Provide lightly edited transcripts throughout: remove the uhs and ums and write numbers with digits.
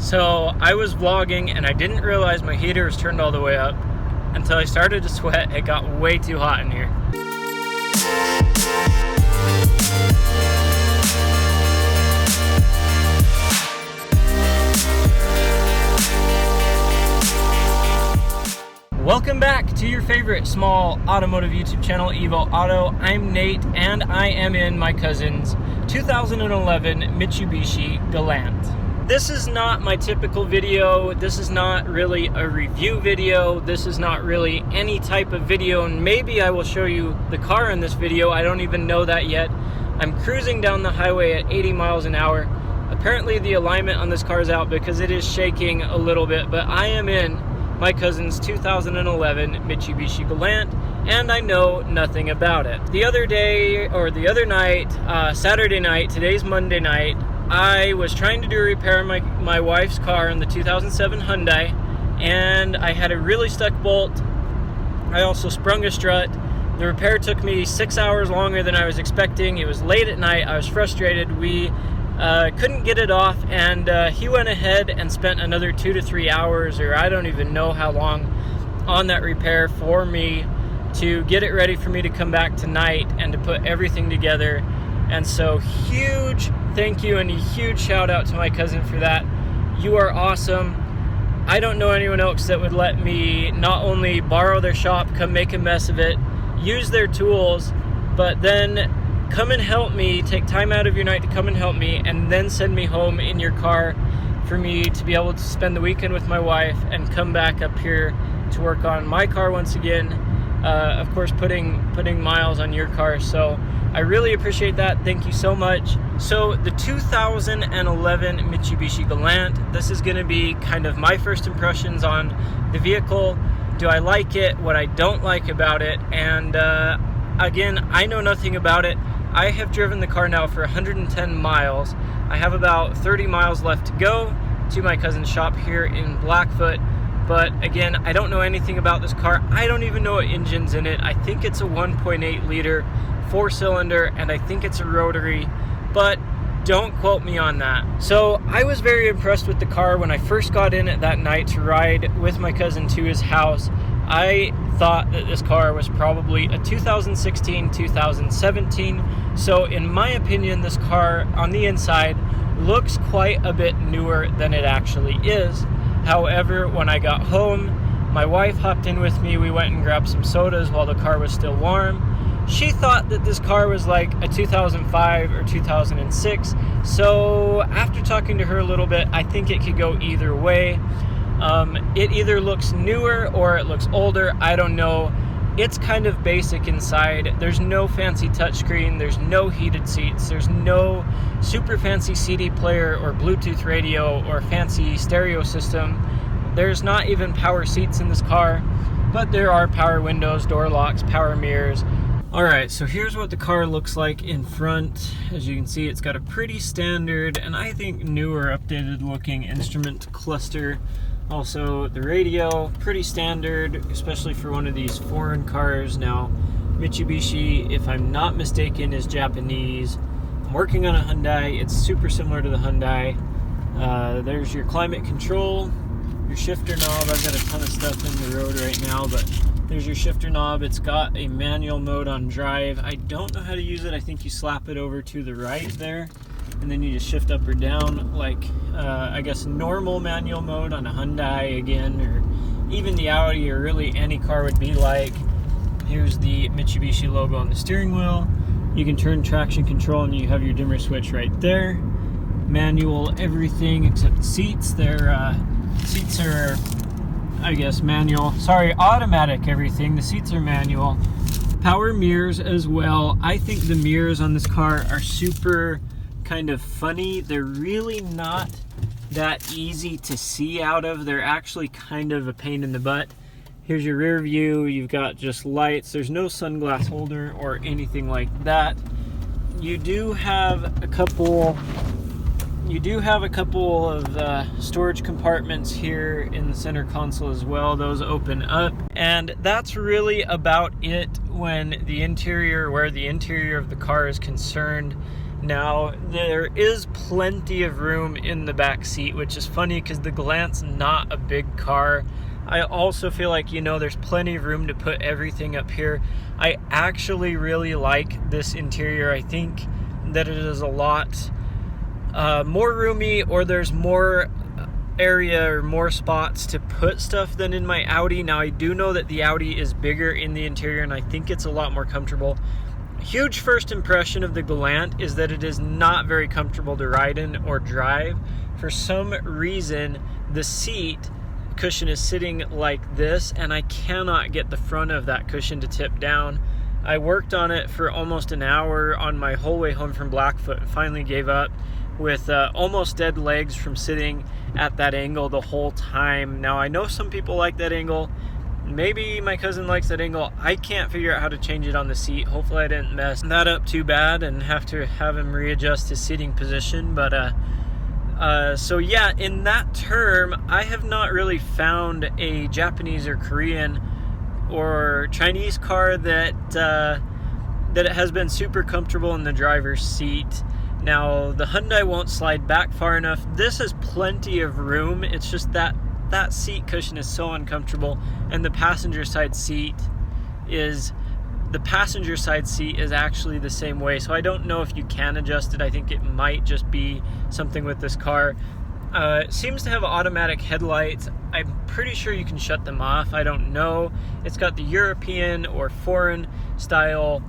So I was vlogging and I didn't realize my heater was turned all the way up until I started to sweat. It got way too hot in here. Welcome back to your favorite small automotive YouTube channel, EVO Auto. I'm Nate and I am in my cousin's 2011 Mitsubishi Galant. This is not my typical video. This is not really a review video. This is not really any type of video, and maybe I will show you the car in this video. I don't even know that yet. I'm cruising down the highway at 80 miles an hour. Apparently the alignment on this car is out because it is shaking a little bit, but I am in my cousin's 2011 Mitsubishi Galant, and I know nothing about it. The other night, Saturday night, today's Monday night, I was trying to do a repair on my wife's car in the 2007 Hyundai, and I had a really stuck bolt. I also sprung a strut. The repair took me 6 hours longer than I was expecting. It was late at night. I was frustrated. We couldn't get it off, and he went ahead and spent another 2 to 3 hours, or I don't even know how long, on that repair for me to get it ready for me to come back tonight and to put everything together. And so huge thank you and a huge shout out to my cousin for that. You are awesome. I don't know anyone else that would let me not only borrow their shop, come make a mess of it, use their tools, but then come and help me, take time out of your night to come and help me, and then send me home in your car for me to be able to spend the weekend with my wife and come back up here to work on my car once again. Of course, putting miles on your car. So I really appreciate that. Thank you so much. So the 2011 Mitsubishi Galant, this is going to be kind of my first impressions on the vehicle. Do I like it? What I don't like about it? And again, I know nothing about it. I have driven the car now for 110 miles. I have about 30 miles left to go to my cousin's shop here in Blackfoot. But again, I don't know anything about this car. I don't even know what engine's in it. I think it's a 1.8 liter 4-cylinder, and I think it's a rotary, but don't quote me on that. So I was very impressed with the car when I first got in it that night to ride with my cousin to his house. I thought that this car was probably a 2016, 2017. So in my opinion, this car on the inside looks quite a bit newer than it actually is. However, when I got home, my wife hopped in with me. We went and grabbed some sodas while the car was still warm. She thought that this car was like a 2005 or 2006. So after talking to her a little bit, I think it could go either way. It either looks newer or it looks older. I don't know. It's kind of basic inside. There's no fancy touchscreen. There's no heated seats. There's no super fancy CD player or Bluetooth radio or fancy stereo system. There's not even power seats in this car, but there are power windows, door locks, power mirrors. Alright, so here's what the car looks like in front. As you can see, it's got a pretty standard and I think newer, updated looking instrument cluster. Also, the radio, pretty standard, especially for one of these foreign cars. Now, Mitsubishi, if I'm not mistaken, is Japanese. I'm working on a Hyundai. It's super similar to the Hyundai. There's your climate control, your shifter knob. I've got a ton of stuff in the road right now, but there's your shifter knob. It's got a manual mode on drive. I don't know how to use it. I think you slap it over to the right there, and then you just shift up or down like I guess normal manual mode on a Hyundai again, or even the Audi, or really any car would be like. Here's the Mitsubishi logo on the steering wheel. You can turn traction control and you have your dimmer switch right there. Manual everything except the seats. Seats are, I guess, manual. Sorry, automatic everything. The seats are manual. Power mirrors as well. I think the mirrors on this car are super kind of funny. They're really not that easy to see out of. They're actually kind of a pain in the butt. Here's your rear view. You've got just lights. There's no sunglass holder or anything like that. You do have a couple of storage compartments here in the center console as well. Those open up, and that's really about it when the interior, where the interior of the car is concerned. Now, there is plenty of room in the back seat, which is funny because the Galant's not a big car. I also feel like, there's plenty of room to put everything up here. I actually really like this interior. I think that it is a lot more roomy, or there's more area or more spots to put stuff than in my Audi. Now, I do know that the Audi is bigger in the interior, and I think it's a lot more comfortable. Huge first impression of the Galant is that it is not very comfortable to ride in or drive. For some reason, the seat cushion is sitting like this, and I cannot get the front of that cushion to tip down. I worked on it for almost an hour on my whole way home from Blackfoot and finally gave up with almost dead legs from sitting at that angle the whole time. Now, I know some people like that angle. Maybe my cousin likes that angle. I can't figure out how to change it on the seat. Hopefully I didn't mess that up too bad and have to have him readjust his seating position. But so yeah, in that term, I have not really found a Japanese or Korean or Chinese car that it has been super comfortable in the driver's seat. Now, the Hyundai won't slide back far enough. This has plenty of room. It's just that seat cushion is so uncomfortable, and the passenger side seat is actually the same way. So I don't know if you can adjust it. I think it might just be something with this car. It seems to have automatic headlights. I'm pretty sure you can shut them off. I don't know. It's got the European or foreign style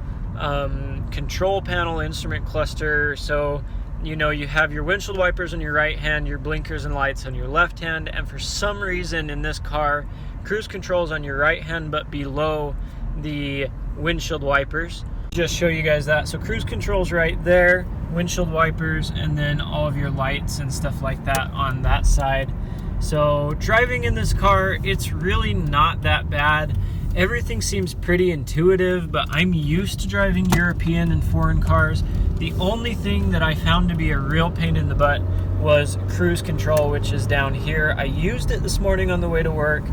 control panel instrument cluster. So you have your windshield wipers on your right hand, your blinkers and lights on your left hand, and for some reason in this car, cruise control is on your right hand but below the windshield wipers. Just show you guys that. So cruise control's right there, windshield wipers, and then all of your lights and stuff like that on that side. So driving in this car, it's really not that bad. Everything seems pretty intuitive, but I'm used to driving European and foreign cars. The only thing that I found to be a real pain in the butt was cruise control, which is down here. I used it this morning on the way to work.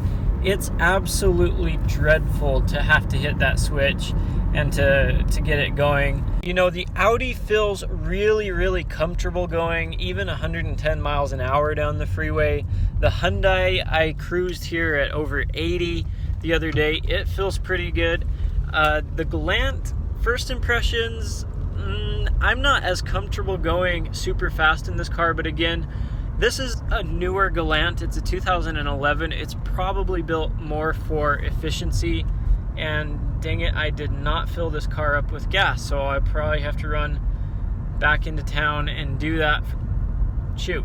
It's absolutely dreadful to have to hit that switch and to get it going. The Audi feels really, really comfortable going even 110 miles an hour down the freeway. The Hyundai, I cruised here at over 80 the other day. It feels pretty good. The Galant, first impressions, I'm not as comfortable going super fast in this car, but again, this is a newer Galant. It's a 2011. It's probably built more for efficiency, and dang it, I did not fill this car up with gas, so I probably have to run back into town and do that. Shoot.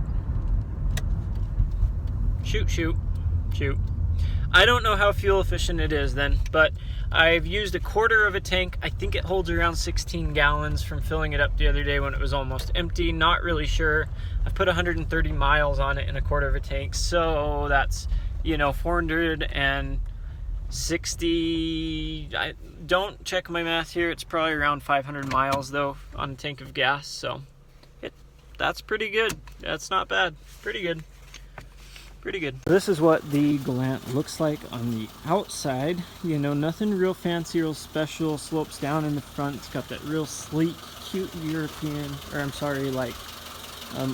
I don't know how fuel efficient it is then, but I've used a quarter of a tank. I think it holds around 16 gallons from filling it up the other day when it was almost empty. Not really sure. I've put 130 miles on it in a quarter of a tank, so that's 460. I don't check my math here. It's probably around 500 miles though on a tank of gas, so that's pretty good. That's not bad. Pretty good. This is what the Galant looks like on the outside. Nothing real fancy, real special. Slopes down in the front. It's got that real sleek, cute European,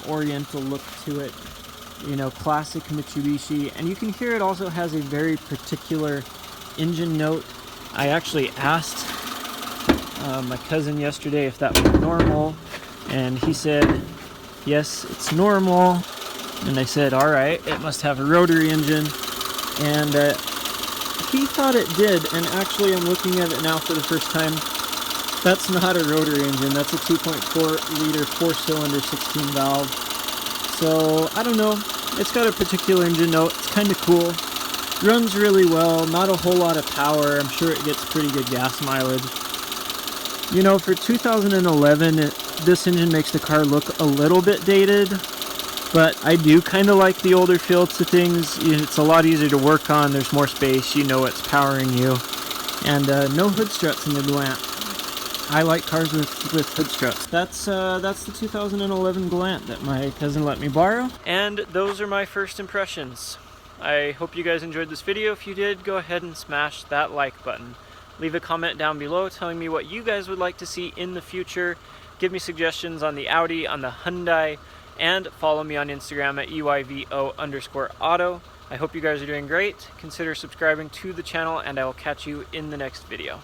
Oriental look to it. Classic Mitsubishi. And you can hear it also has a very particular engine note. I actually asked my cousin yesterday if that was normal, and he said, yes, it's normal. And I said, all right, it must have a rotary engine. And he thought it did. And actually, I'm looking at it now for the first time. That's not a rotary engine. That's a 2.4 liter 4-cylinder 16 valve. So I don't know. It's got a particular engine note. It's kind of cool. Runs really well. Not a whole lot of power. I'm sure it gets pretty good gas mileage. For 2011, this engine makes the car look a little bit dated. But I do kind of like the older feel to things. It's a lot easier to work on. There's more space. It's powering you. And no hood struts in the Galant. I like cars with hood struts. That's the 2011 Galant that my cousin let me borrow. And those are my first impressions. I hope you guys enjoyed this video. If you did, go ahead and smash that like button. Leave a comment down below telling me what you guys would like to see in the future. Give me suggestions on the Audi, on the Hyundai, and follow me on Instagram at EYVO_auto. I hope you guys are doing great. Consider subscribing to the channel, and I will catch you in the next video.